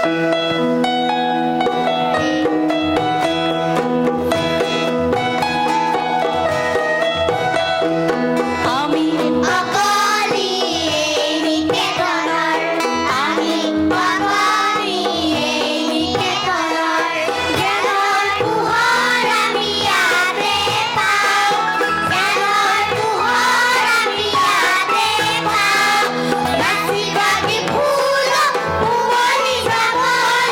Nasi bagi pulau, pulau di Jawa.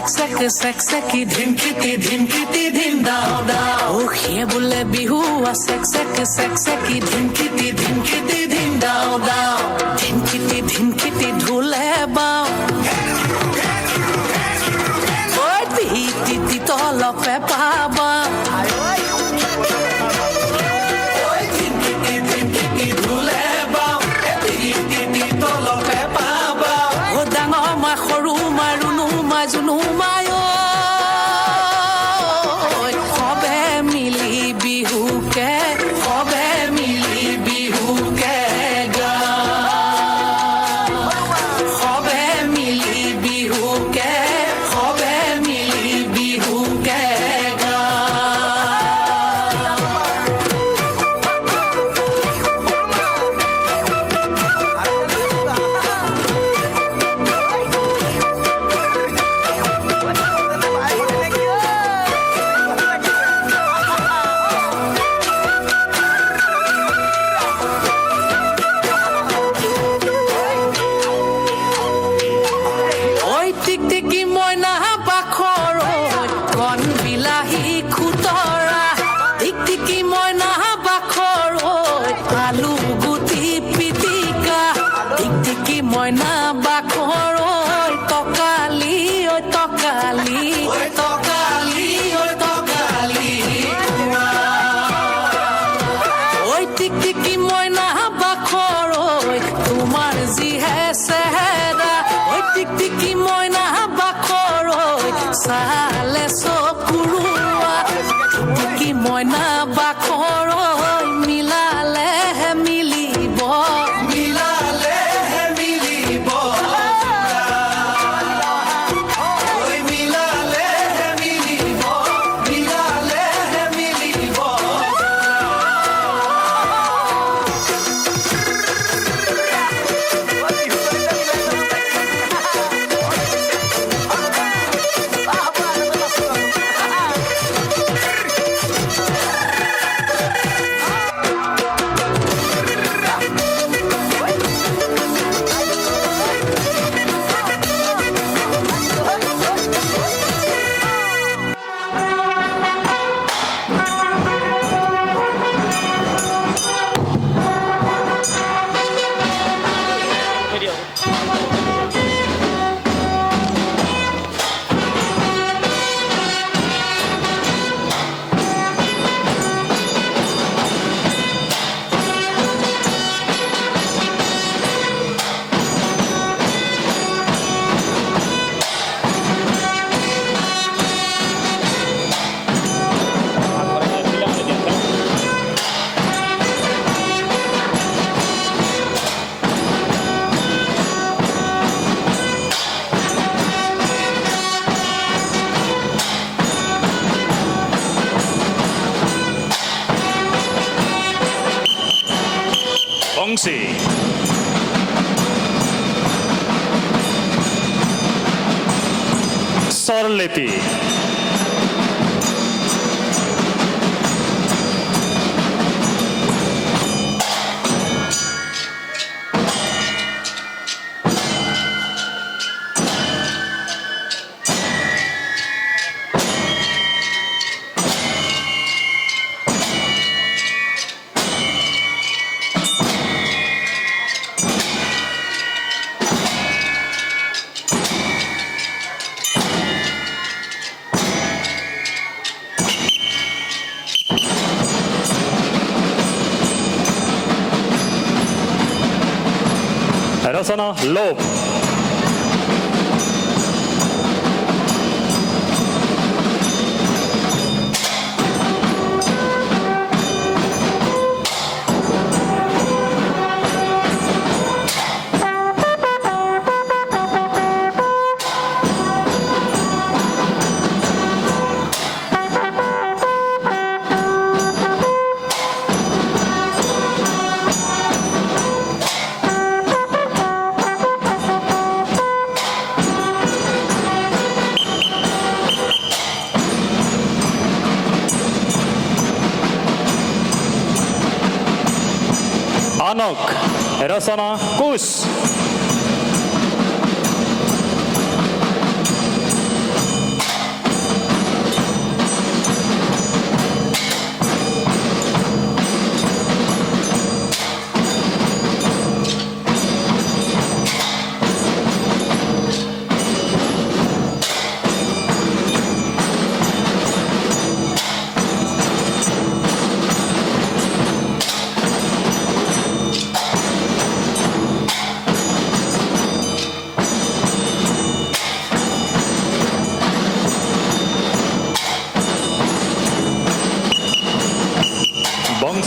सेक धिनकिती धिन दाओ दाओ हे बोले बिहू सेक धिनकिती धिन दाओ दाओ धिनकिती ढोले बाओ ओए ती तल पे पाबा ओए धिनकिती ढोले बाओ ती तल पे पाबा ओ डांगर मा खरु मा रुनु मा जुनु मा Sorleti Rasana lob Anok Rasana Kus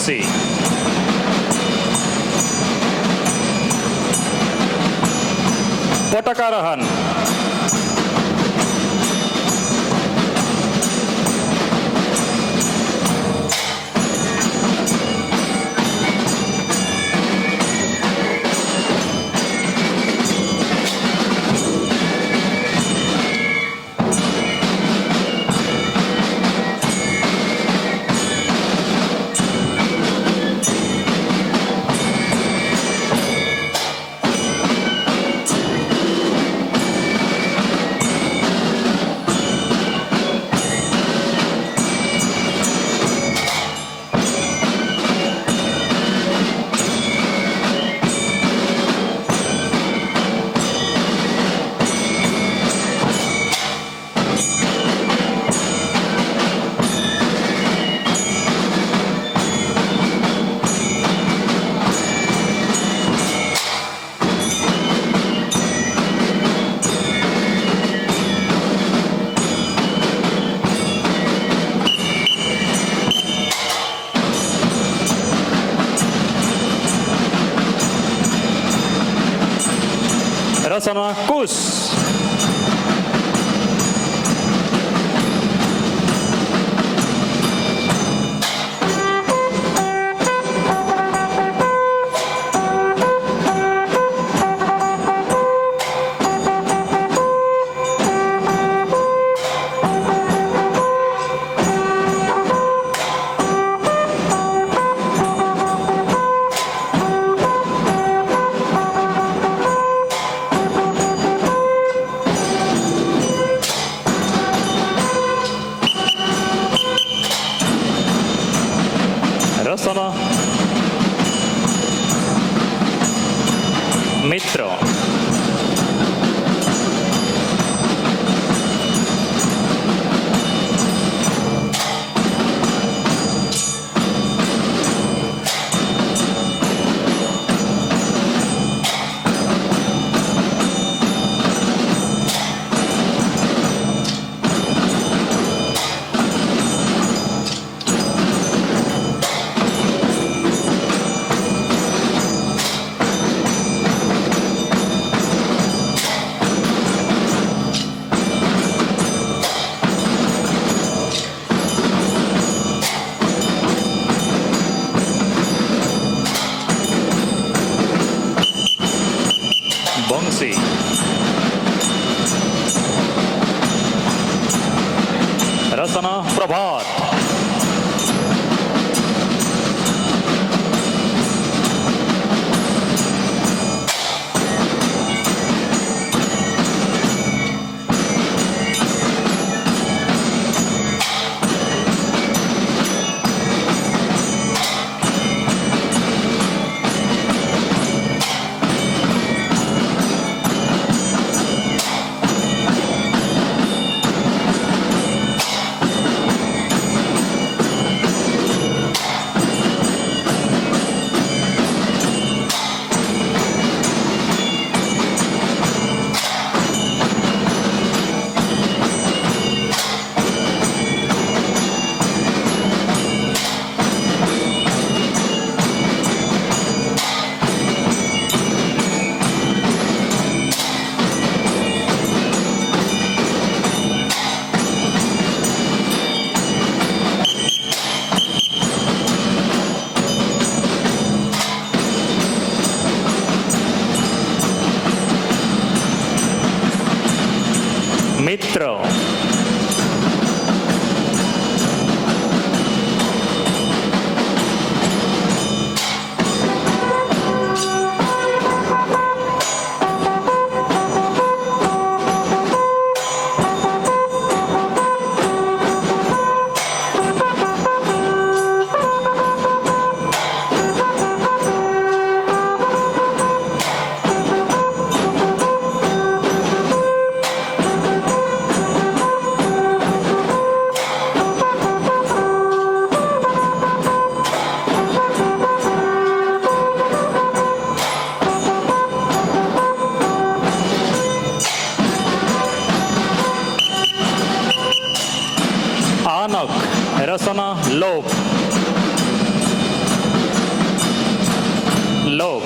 রশ্মি। পতাকা আরোহণ। রচনা কুশ। রচনা মিত্র। লোভ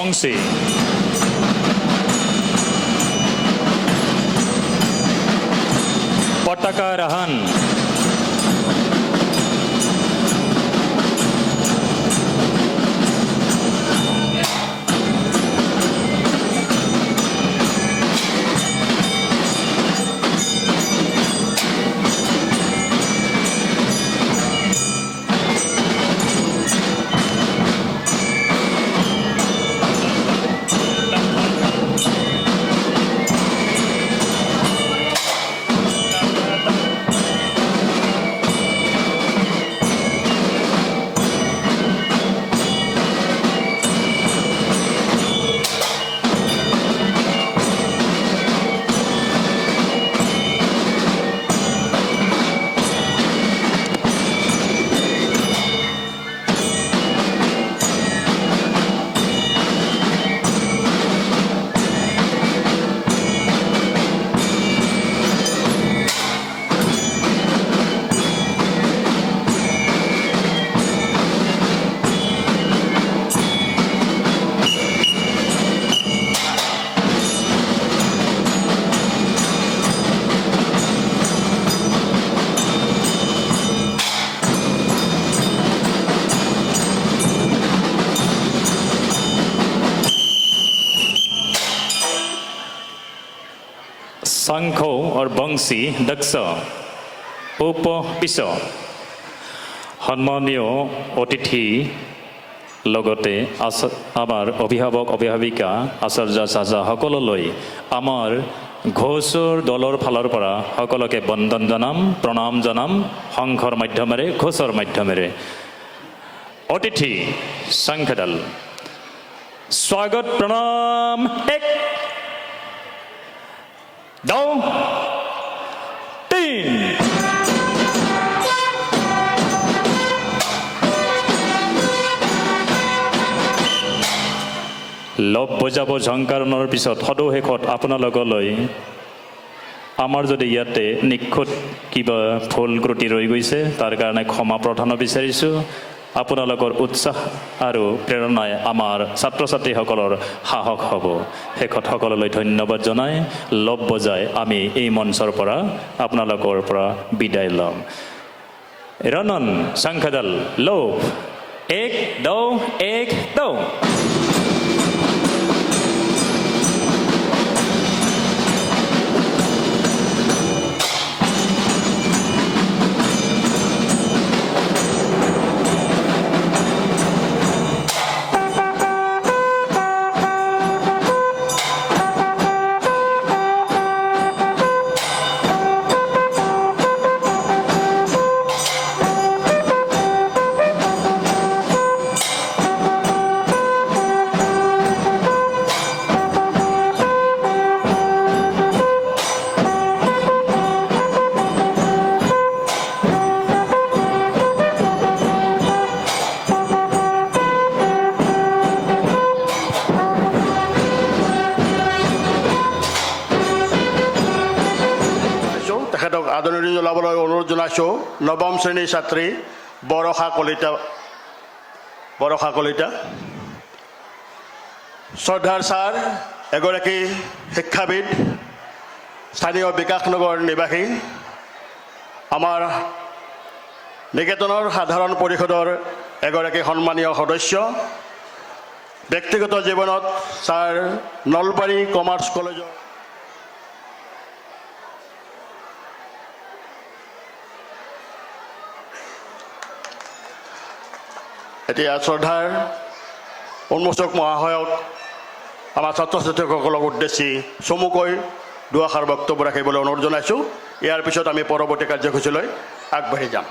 বংশী পতাকা রাহান শঙ্খ और বংশী দক্ষ পিছ সন্মানীয় অতিথি লগতে আমাৰ অভিভাৱক অভিভাৱিকা আচাৰ্য চাচা সকললৈ আমাৰ ঘোষৰ দলৰ ফালৰ পৰা সকলোকে বন্দন জনাম প্ৰণাম জনাম শংখৰ মাধ্যমেৰে ঘোষৰ মাধ্যমেৰে অতিথি সংখ্যাদল স্বাগত প্ৰণাম এক दो तीन লব বজাব ঝংকাৰণৰ পিছত সদশেষত আপোনালোকলৈ আমাৰ যদি ইয়াতে নিখুঁত কিবা ভুল ত্ৰুটি ৰৈ গৈছে তাৰ কাৰণে ক্ষমা প্ৰাৰ্থনা বিচাৰিছোঁ আপোনালোকৰ উৎসাহ আৰু প্ৰেৰণাই আমাৰ ছাত্ৰ ছাত্ৰীসকলৰ সাহস হ'ব শেষত সকলোলৈ ধন্যবাদ জনাই লব বজাই আমি এই মঞ্চৰ পৰা আপোনালোকৰ পৰা বিদায় ল'ম ৰণন সংখ্যাদল লব এক দৌ আদৰণি জনাবলৈ অনুৰোধ জনাইছোঁ নৱম শ্ৰেণীৰ ছাত্ৰী বৰষা কলিতা শ্ৰদ্ধাৰ ছাৰ এগৰাকী শিক্ষাবিদ স্থানীয় বিকাশনগৰ নিবাসী আমাৰ নিকেতনৰ সাধাৰণ পৰিষদৰ এগৰাকী সন্মানীয় সদস্য ব্যক্তিগত জীৱনত ছাৰ নলবাৰী কমাৰ্চ কলেজৰ এতিয়া শ্ৰদ্ধাৰ উন্মোচক মহাশয়ক আমাৰ ছাত্ৰ ছাত্ৰীসকলক উদ্দেশ্যি চমুকৈ দুআষাৰ বক্তব্য ৰাখিবলৈ অনুৰোধ জনাইছোঁ। ইয়াৰ পিছত আমি পৰৱৰ্তী কাৰ্যসূচীলৈ আগবাঢ়ি যাম।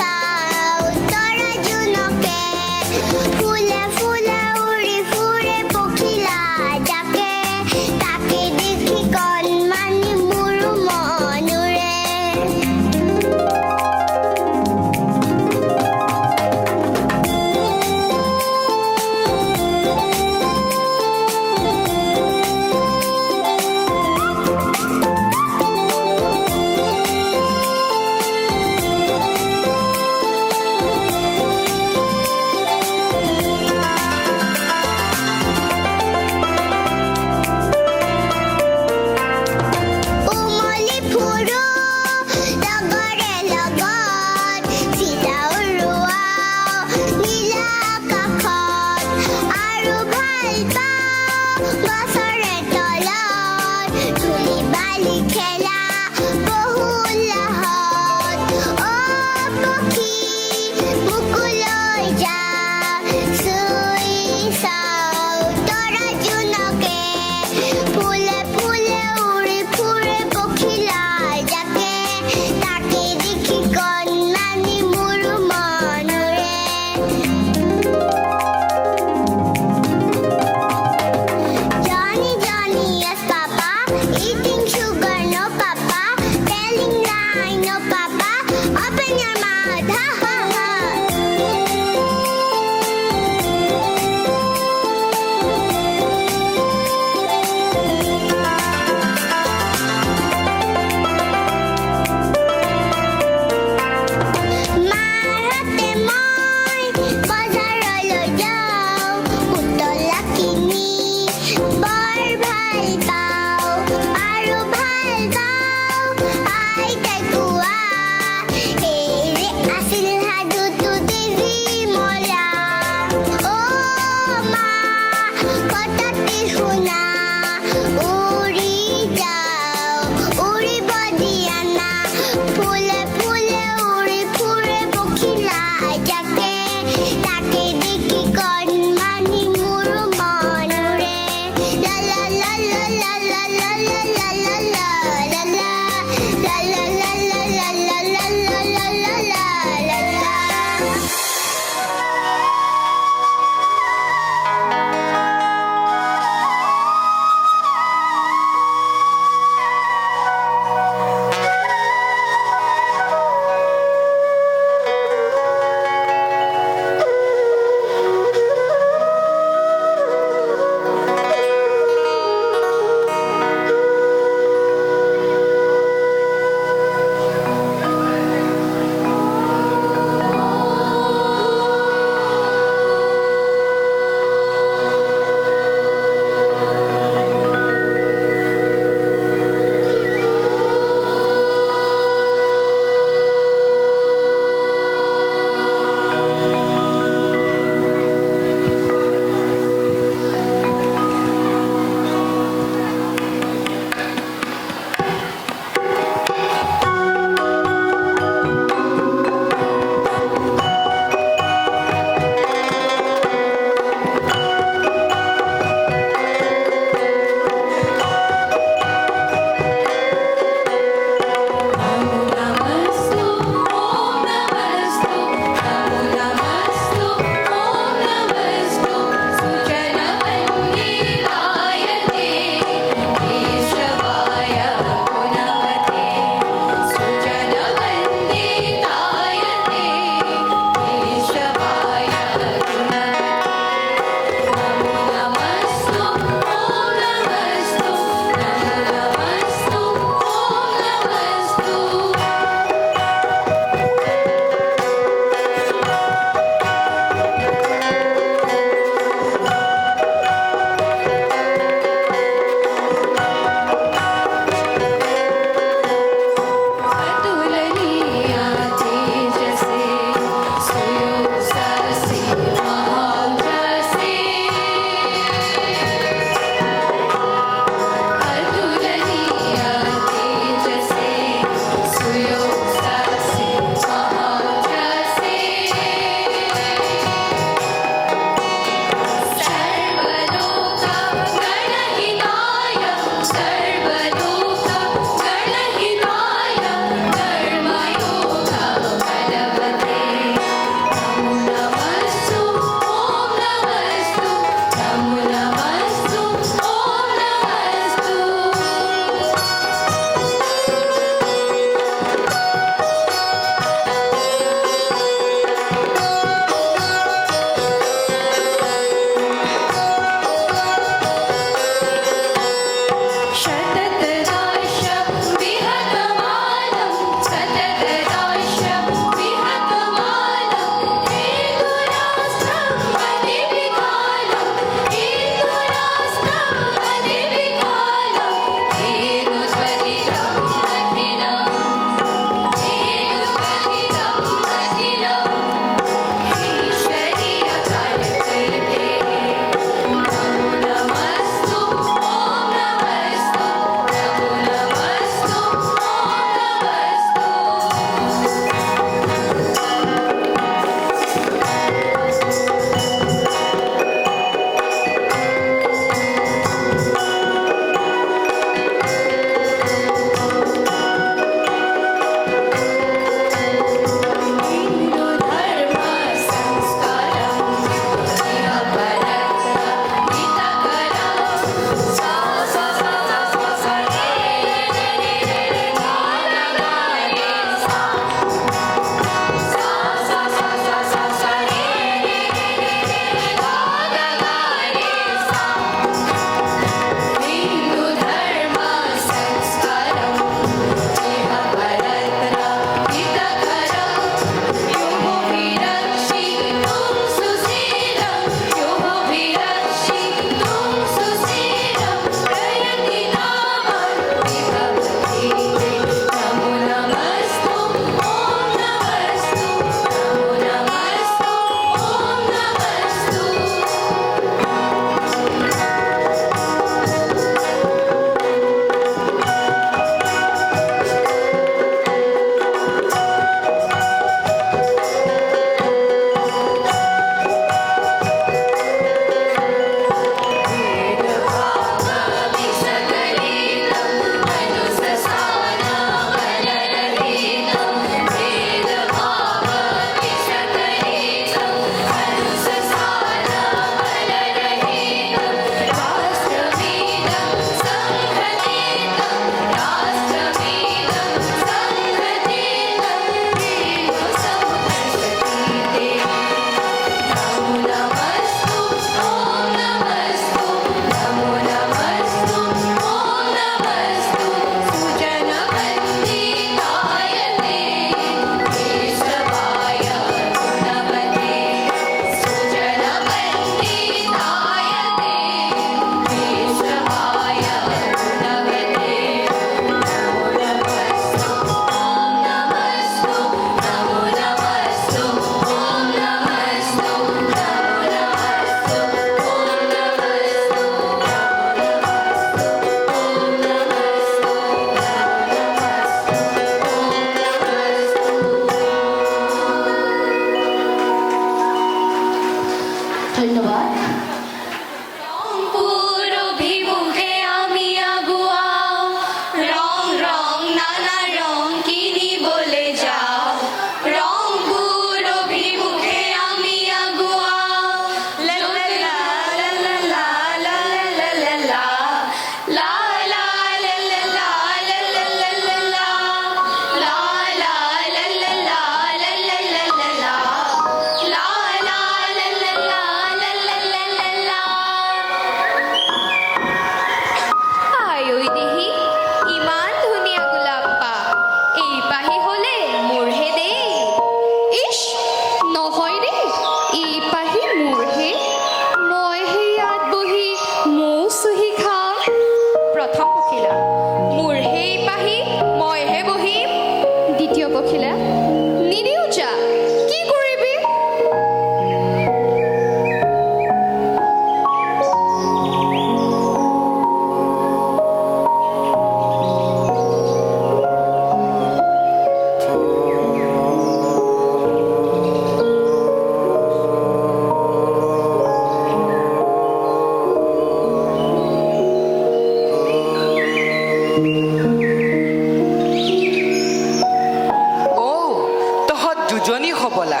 দুজনী হবলা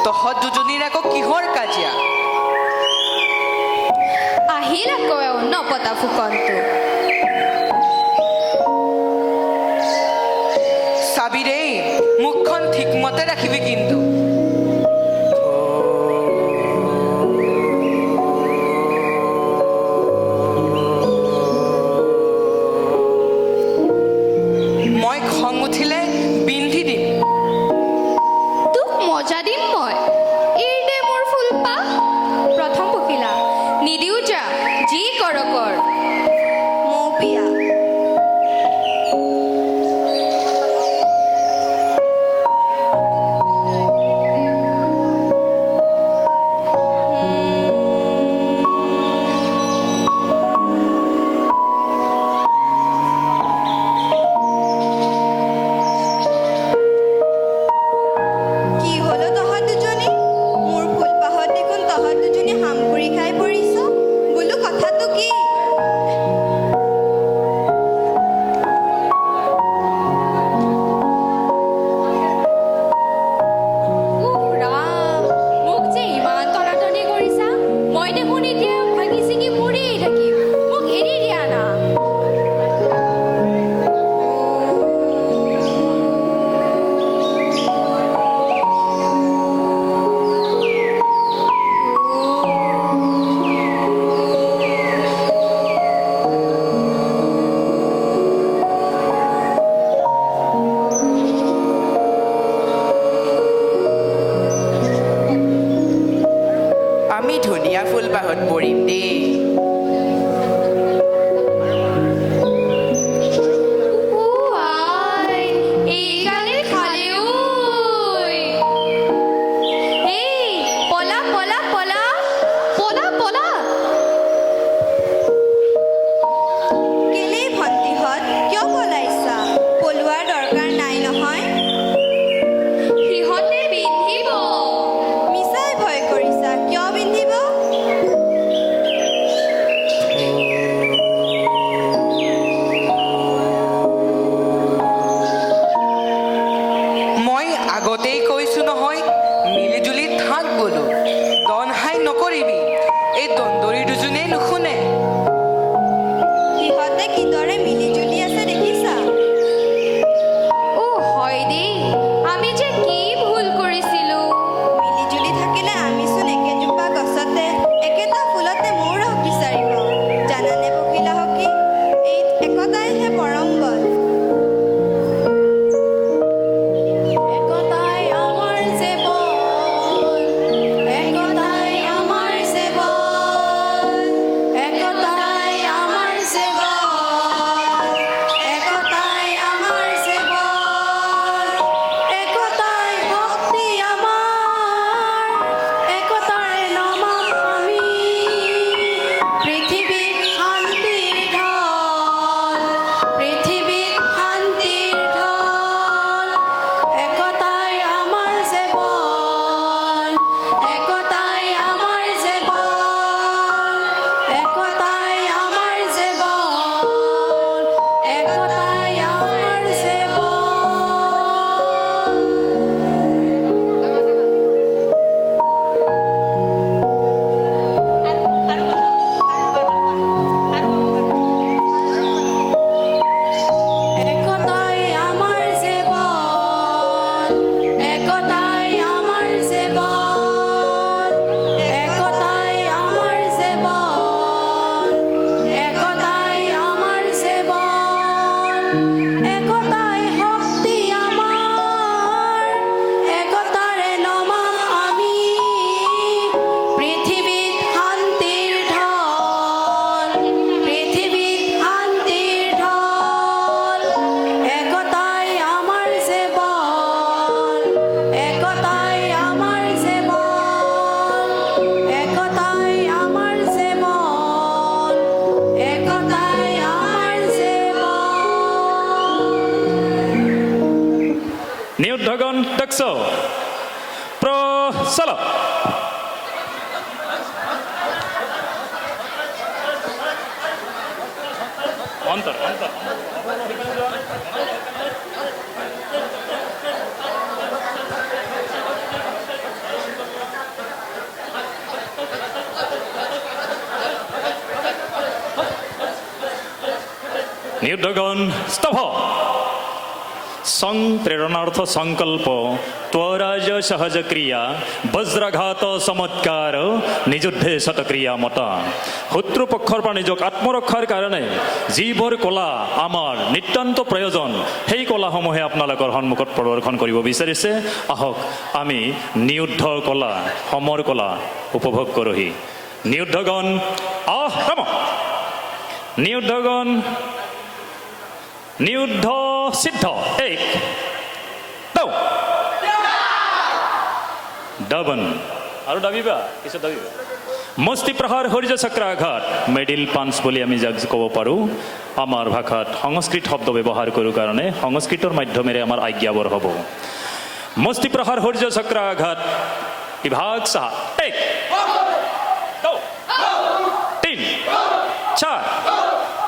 তহঁত দুজনীৰ আকৌ কিহৰ কাজিয়া আহিল আকৌ নপতা ফুকনটো চাবি দেই মুখখন ঠিকমতে ৰাখিবি কিন্তু মই খং উঠিলে বিন্ধি দিম তোক মজা দিম মই এই দে মোৰ ফুলপাহ প্ৰথম পখিলা নিদিও যা যি কৰ কৰ মৌ পিয়া নিউদ্ধগণ দক্ষ প্ৰচল অন্তৰ অন্তৰ নিৰুদ্ধগণ স্তভ সংপ্ৰেৰণাৰ্থ সংকল্প ত্বৰাজ সহজ ক্ৰিয়া বজ্ৰাঘাত চমৎকাৰ নিযুদ্ধে শতক্ৰিয়া মতা শত্ৰুপক্ষৰ পৰা নিজক আত্মৰক্ষাৰ কাৰণে যিবোৰ কলা আমাৰ নিতান্ত প্ৰয়োজন সেই কলাসমূহে আপোনালোকৰ সন্মুখত প্ৰদৰ্শন কৰিব বিচাৰিছে আহক আমি নিৰুদ্ধৰ কলা সমৰ কলা উপভোগ কৰোহি নিৰুদ্ধগণ আহ্ৰম নিৰুদ্ধগণ নিৰুদ্ধ সিদ্ধ এক দৌ দাবন আৰু দাবিবা কিছু দাবিবা মস্তি প্ৰহাৰ হৰিজ চক্ৰাঘাত মেডিল পাঞ্চ বুলি আমি যাক ক'ব পাৰোঁ আমাৰ ভাষাত সংস্কৃত শব্দ ব্যৱহাৰ কৰোঁ কাৰণে সংস্কৃতৰ মাধ্যমেৰে আমাৰ আজ্ঞাবৰ হ'ব মস্তি প্ৰহাৰ হৰিজ চক্ৰাঘাত বিভাগ সাহা এক দৌ তিন চার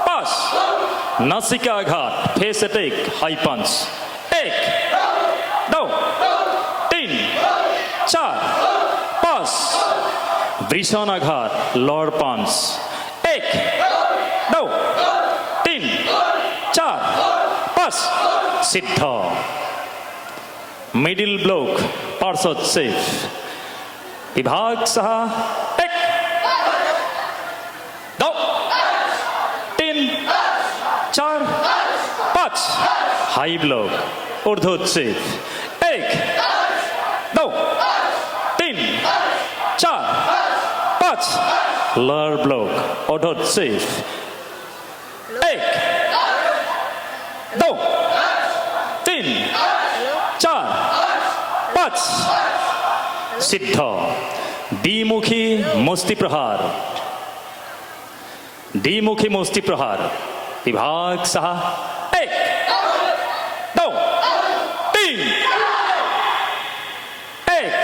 পাঁচ नासिकाघात फेस अटैक हाई पंच एक दो तीन चार पाँच वृषणाघात लॉर्ड पंच एक दो तीन चार पाँच सिद्ध मिडिल ब्लॉक पार्षद सेफ विभाग सहा एक दो तीन चार पाँच हाई ब्लॉक ऊर्ध्वोच्छेद एक दो तीन चार पाँच लोअर ब्लॉक ऊर्ध्वोच्छेद एक दो तीन चार पाँच सिद्ध द्विमुखी मस्ति प्रहार द्विमुखी मस्ति प्रहार विभाग सहा एक दो तीन एक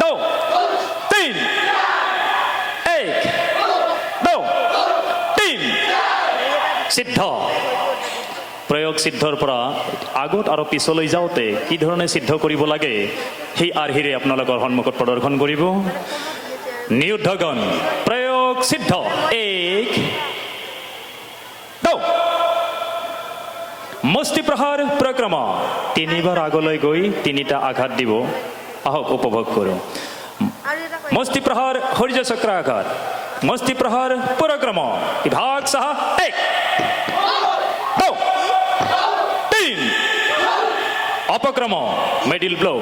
दो तीन एक दो तीन सिद्ध प्रयोग सिद्धर পৰা আগত আৰু পিছলৈ যাওঁতে কি ধৰণে সিদ্ধ কৰিব লাগে সেই আৰ্হিৰে আপোনালোকৰ সন্মুখত প্ৰদৰ্শন কৰিব নিৰুদ্ধগণ প্ৰয়োগ সিদ্ধ এক মস্তি প্ৰহাৰ প্ৰক্ৰমা তিনিবাৰ আগলৈ গৈ তিনিটা আঘাত দিব আহক উপভোগ কৰোঁ মস্তি প্ৰহাৰ হৰিজ চক্ৰাঘাত মস্তি প্ৰহাৰ পৰাক্ৰমা বিভাগ সাহা এক দো তিন অপক্ৰমা মিডিল ব্লক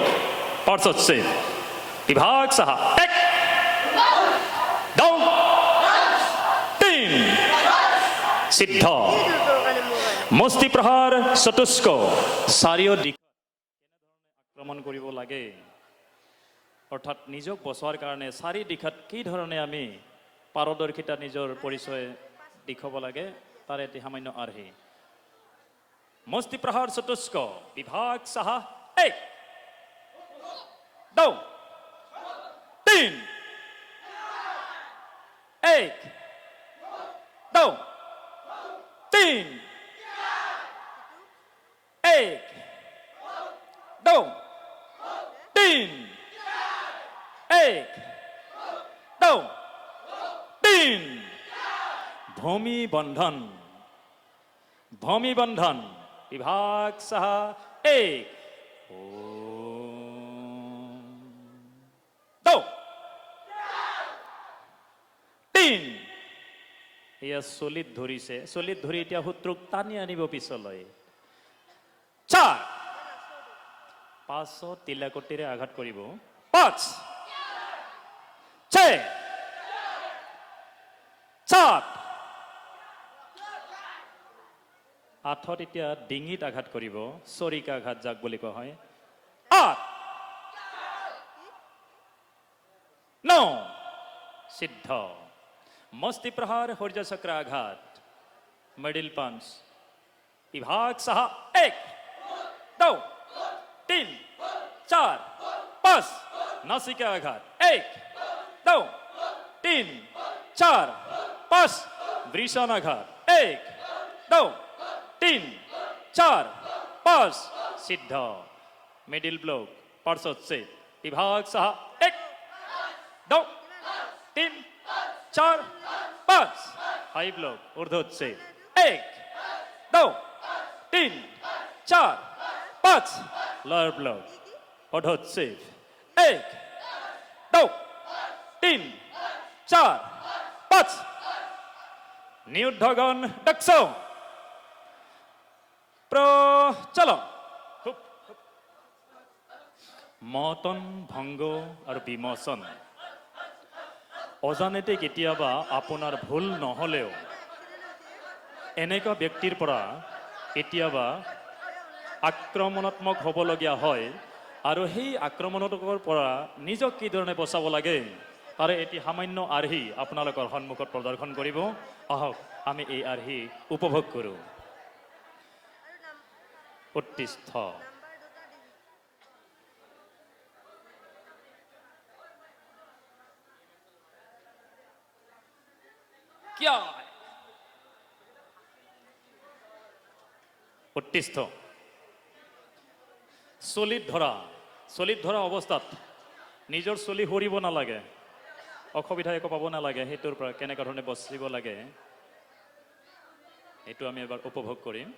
পাৰ্শ্বদ ছেদ বিভাগ সাহা এক দো তিন সিদ্ধ মস্তি প্ৰহাৰ চতুষ্ক চাৰিও দিশ আক্ৰমণ কৰিব লাগে অৰ্থাৎ নিজক বচোৱাৰ কাৰণে চাৰি দিশত কি ধৰণে আমি পাৰদৰ্শিতা নিজৰ পৰিচয় দেখুৱাব লাগে তাৰ এটি সামান্য আৰ্হি মস্তি প্ৰহাৰ চতুষ্ক বিভাগ সাহা এক দো তিন এক দো তিন एक दो तीन एक दो तीन भूमि बंधन विभाग सहा एक दो तीन এয়া চলিত ধৰিছে চলিত ধৰি এতিয়া শত্ৰুক টানি আনিব পিছলৈ চাৰ পাঁচশো তিলাকটিৰে আঘাত কৰিব পাঁচ ছয় সাত আঠত এতিয়া ডিঙিত আঘাত কৰিব চৰিকা আঘাত যাক বুলি কোৱা হয় আঠ ন সিদ্ধ মস্তি প্ৰহাৰ হৰিজ চক্ৰাঘাত মিডিল পাঞ্চ विभाग सहा एक दो तीन चार पाँच नासिकाघात एक दो तीन चार पाँच वृषणाघात एक दो तीन चार पाँच सिद्ध मिडिल ब्लॉक पार्श्वद ছেদ विभाग सहा एक दो तीन चार पाँच हाई ब्लॉक ऊर्ध्वोच्छेद एक 2 3 4 5 lower block অধচ্ছে 1 2 3 4 5 নিউদ্ধগণ দক্ষ চলো মতন ভংগ আৰু বিমোচন অজানিতে কেতিয়াবা আপোনাৰ ভুল নহ'লেও এনেকুৱা ব্যক্তিৰ পৰা কেতিয়াবা আক্ৰমণাত্মক হ'বলগীয়া হয় আৰু সেই আক্ৰমণাত্মকৰ পৰা নিজক কি ধৰণে বচাব লাগে তাৰে এটি সামান্য আৰ্হি আপোনালোকৰ সন্মুখত প্ৰদৰ্শন কৰিব আহক আমি এই আৰ্হি উপভোগ কৰোঁ উৎকৃষ্ট কিয় উৎকৃষ্ট চলিত ধৰা অৱস্থাত নিজৰ চলি সৰিব নালাগে অসুবিধা একো পাব নালাগে সেইটোৰ পৰা কেনেকুৱা ধৰণে বচিব লাগে এইটো আমি এবাৰ উপভোগ কৰিম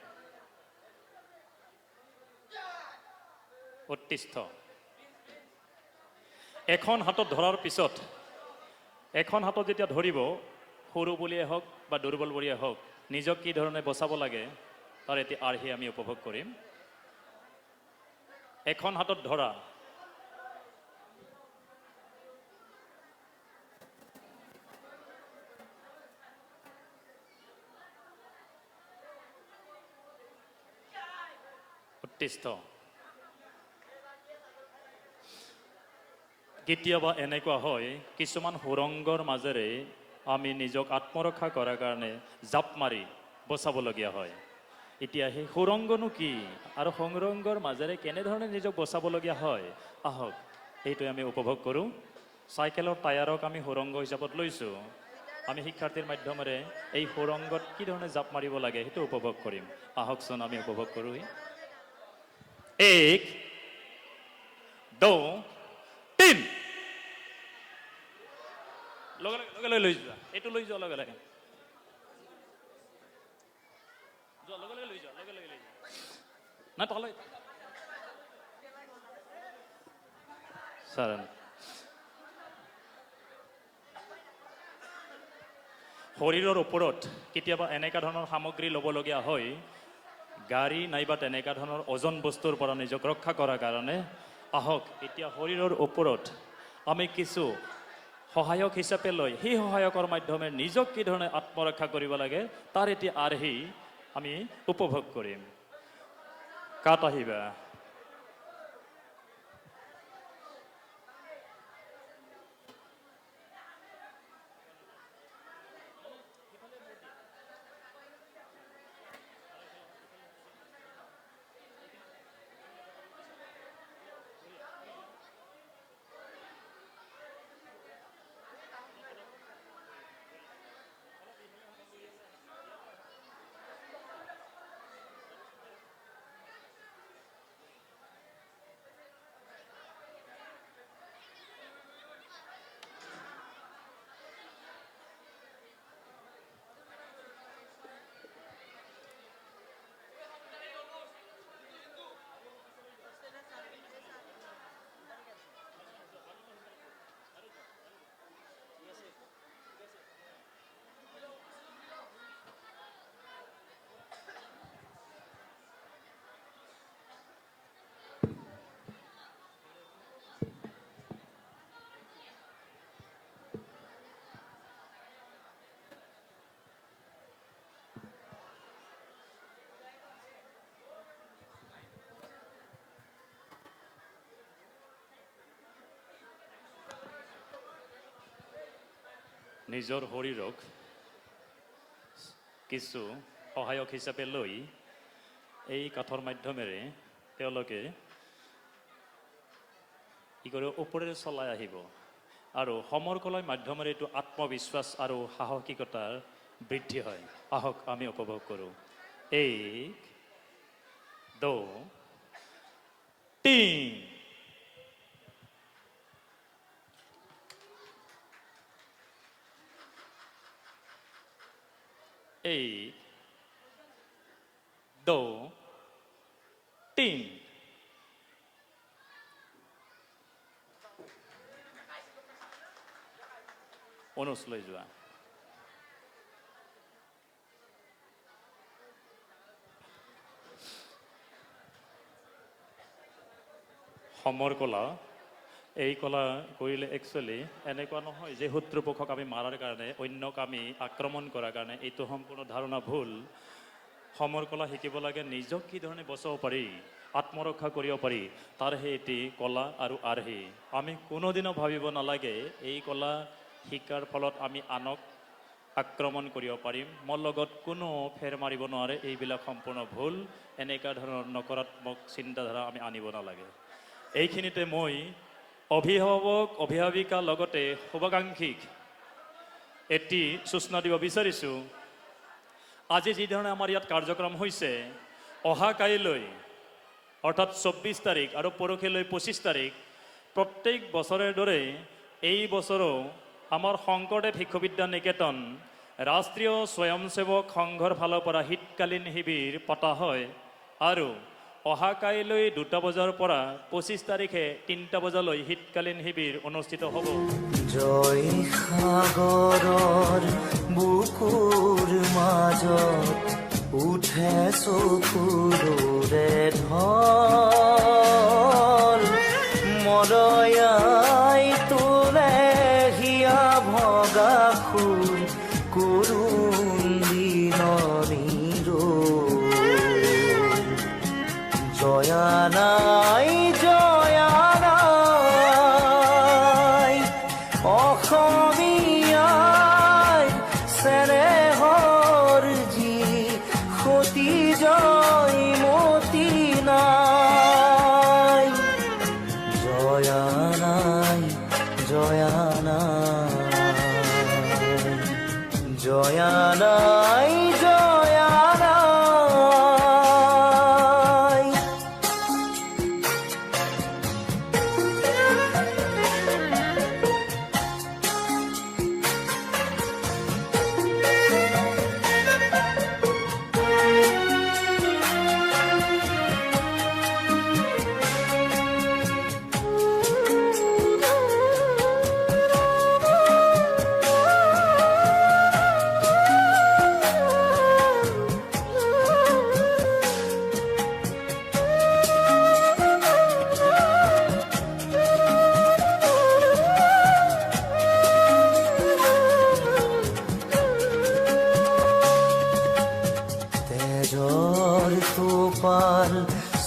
উৎকৃষ্ট এখন হাতত ধৰাৰ পিছত এখন হাতত যেতিয়া ধৰিব সৰু বুলিয়ে হওক বা দুৰ্বল বুলিয়ে হওক নিজক কি ধৰণে বচাব লাগে তাৰ এটি আৰ্হি আমি উপভোগ কৰিম এখন হাতত ধৰা উৎকৃষ্ট কেতিয়াবা এনেকুৱা হয় কিছুমান সুৰংগৰ মাজেৰে আমি নিজক আত্মৰক্ষা কৰাৰ কাৰণে জাপ মাৰি বচাবলগীয়া হয় এতিয়া সেই সুৰংগনো কি আৰু সংৰংগৰ মাজেৰে কেনেধৰণে নিজক বচাবলগীয়া হয় আহক এইটোৱে আমি উপভোগ কৰোঁ চাইকেলৰ টায়াৰক আমি সুৰংগ হিচাপত লৈছোঁ আমি শিক্ষাৰ্থীৰ মাধ্যমেৰে এই সুৰংগত কি ধৰণে জাপ মাৰিব লাগে সেইটো উপভোগ কৰিম আহকচোন আমি উপভোগ কৰোঁ 1 2 3 লগে লগে লৈ যোৱা এইটো লৈ যোৱা লগে লগে লৈ যোৱা না তলে ছাৰ শৰীৰৰ ওপৰত কেতিয়াবা এনেকুৱা ধৰণৰ সামগ্ৰী ল'বলগীয়া হয় গাড়ী নাইবা তেনেকুৱা ধৰণৰ ওজন বস্তুৰ পৰা নিজক ৰক্ষা কৰাৰ কাৰণে আহক এতিয়া শৰীৰৰ ওপৰত আমি কিছু সহায়ক হিচাপে লৈ সেই সহায়কৰ মাধ্যমে নিজক কি ধৰণে আত্মৰক্ষা কৰিব লাগে তাৰ এটি আৰ্হি আমি উপভোগ কৰিম কাট আহিবা নিজৰ শৰীৰক কিছু সহায়ক হিচাপে লৈ এই কাঠৰ মাধ্যমেৰে তেওঁলোকে কি কৰে ওপৰেৰে চলাই আহিব আৰু সমৰকলাৰ মাধ্যমেৰে এইটো আত্মবিশ্বাস আৰু সাহসিকতাৰ বৃদ্ধি হয় আহক আমি উপভোগ কৰোঁ 1 2 3 1 2 3 অনুজ লৈ যোৱা সমৰ কলা এই কলা কৰিলে একচুৱেলি এনেকুৱা নহয় যে শত্ৰুপক্ষক আমি মাৰাৰ কাৰণে অন্যক আমি আক্ৰমণ কৰাৰ কাৰণে এইটো সম্পূৰ্ণ ধাৰণা ভুল সমৰ কলা শিকিব লাগে নিজক কি ধৰণে বচাব পাৰি আত্মৰক্ষা কৰিব পাৰি তাৰহে এটি কলা আৰু আৰ্হি আমি কোনোদিনো ভাবিব নালাগে এই কলা শিকাৰ ফলত আমি আনক আক্ৰমণ কৰিব পাৰিম মোৰ লগত কোনো ফেৰ মাৰিব নোৱাৰে এইবিলাক সম্পূৰ্ণ ভুল এনেকুৱা ধৰণৰ নকাৰাত্মক চিন্তাধাৰা আমি আনিব নালাগে এইখিনিতে মই অভিভাৱক অভিভাৱিকা লগতে শুভাকাংক্ষীক এটি সূচনা দিব বিচাৰিছোঁ আজি যিধৰণে আমাৰ ইয়াত কাৰ্যক্ৰম হৈছে অহা কাইলৈ অৰ্থাৎ 24 তাৰিখ আৰু পৰহিলৈ 25 তাৰিখ প্ৰত্যেক বছৰৰ দৰে এই বছৰো আমাৰ শংকৰদেৱ শিশু বিদ্যা নিকেতন ৰাষ্ট্ৰীয় স্বয়ংসেৱক সংঘৰ ফালৰ পৰা শীতকালীন শিবিৰ পতা হয় আৰু অহা কাইলৈ 2টা বজাৰ পৰা 25 তাৰিখে 3টা বজালৈ শীতকালীন শিবিৰ অনুষ্ঠিত হ'ব জয় সাগৰৰ বুকুৰ মাজত উঠে চকুৰে ঢল মৰয়াই তোলে হিয়া ভগা খুৰ কৰুণ দিননিৰ জয়া নাই অসমীয়াই চেনেহৰ যি সতী জয় মতি নাই জয়া নাই জয়া নাই জয়া নাই জয়া নাই পাল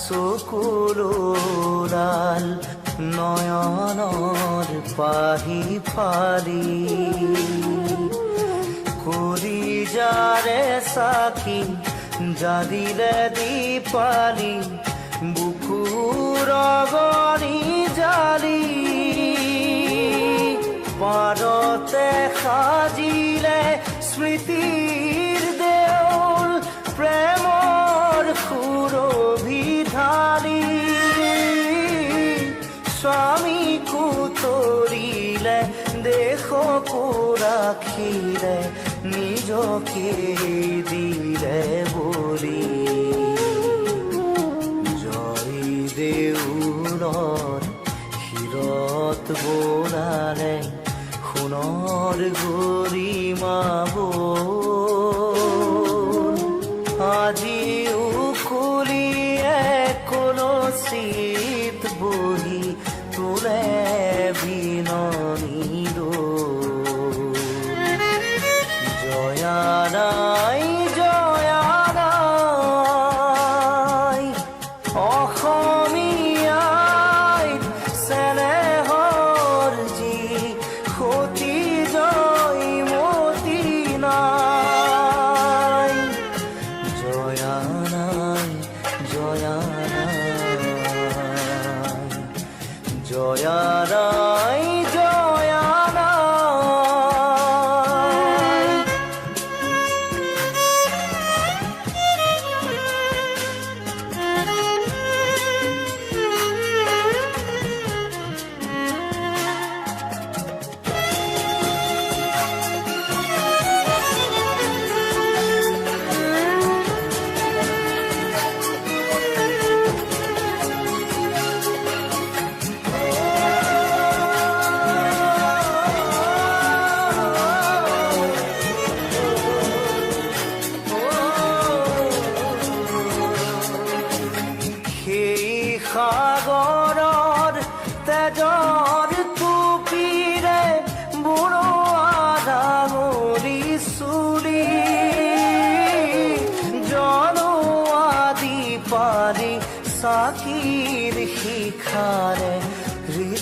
চকুলোৰাল নয়নৰ পাহি ফালি কৰি যাৰে সাক্ষী জালিলে দীপালি বুকুৰ গণি জালি পাৰতে সাজিলে স্মৃতিৰ দেউল প্ৰেমৰ সুৰভিধানী স্বামী কুতৰিলে দেশকো ৰাখিলে নিজকে দিলে বলি জয় দেউলৰ শিৰত বনালে সোণৰ গৰিমা আজিও খুলিয়ে কলচীত বহি তোলে বিননীৰ জয়া নাই জয়া নাই অসমীয়াই চেনেহৰ যি সতী জয় মতি নাই জয়া নাই জয়া নাই জয়া নাই জয়া নাই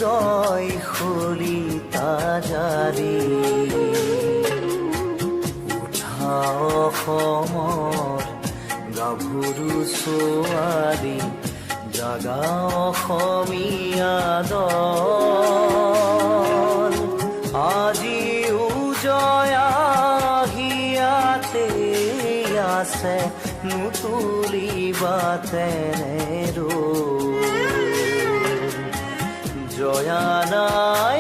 জয় সৰিতা জাৰি উঠা অসমৰ গাভৰু ছোৱালী জাগা অসমীয়া দল আজিও জয়া হিয়াতে আছে নুতুলিবা তেনে জয়া নাই